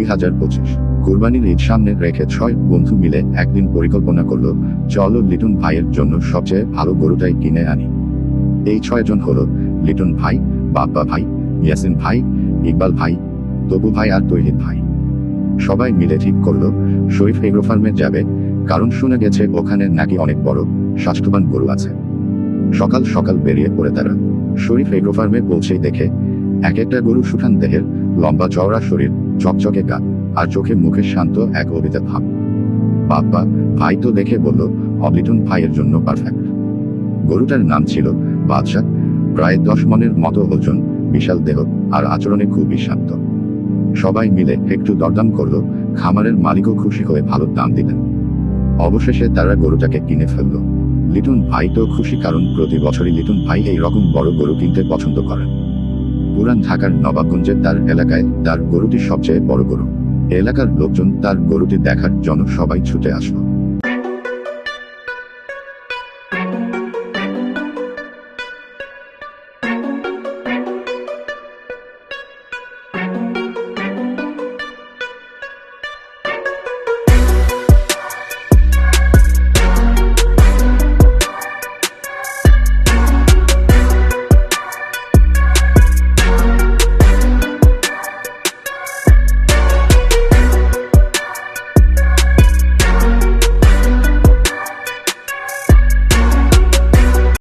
2025 কুরবানির ঈদ সামনে রেখে 6 বন্ধু মিলে একদিন পরিকল্পনা করলো, চলো লিটন ভাইয়ের জন্য সবচেয়ে ভালো গরুটাই কিনে আনি। এই 6 জন হলো লিটন ভাই, বাপ্পা ভাই, ইয়াসিন ভাই, ইকবাল ভাই, তবু ভাই আর তৌহিদ ভাই। সবাই মিলে ঠিক করলো শরীফ এগ্রো ফার্মে যাবে, কারণ শোনা গেছে ওখানে নাকি অনেক বড় স্বাস্থ্যবান গরু আছে। সকাল সকাল বেরিয়ে পড়ে তারা শরীফ এগ্রো ফার্মে পৌঁছেই দেখে এক একটা গরু সুঠান দেহের, লম্বা চওড়া শরীর, চকচকে গা, আর চোখে মুখে শান্ত এক অভিতা ভাব। বাপ্পা ভাই তো দেখে বলল, লিটন ভাইয়ের জন্য পারফেক্ট। গরুটার নাম ছিল বাদশা, প্রায় 10 মনের মতো ওজন, বিশাল দেহ আর আচরণে খুবই শান্ত। সবাই মিলে একটু দরদাম করলো, খামারের মালিকও খুশি হয়ে ভালো দাম দিলেন। অবশেষে তারা গরুটাকে কিনে ফেলল। লিটন ভাই তো খুশি, কারণ প্রতি বছরই লিটন ভাই এই রকম বড় গরু কিনতে পছন্দ করেন। পুরান ঢাকার নবাবগঞ্জে তার এলাকায় তার গরুটি সবচেয়ে বড় গরু। এলাকার লোকজন তার গরুটি দেখার জন্য সবাই ছুটে আসলো।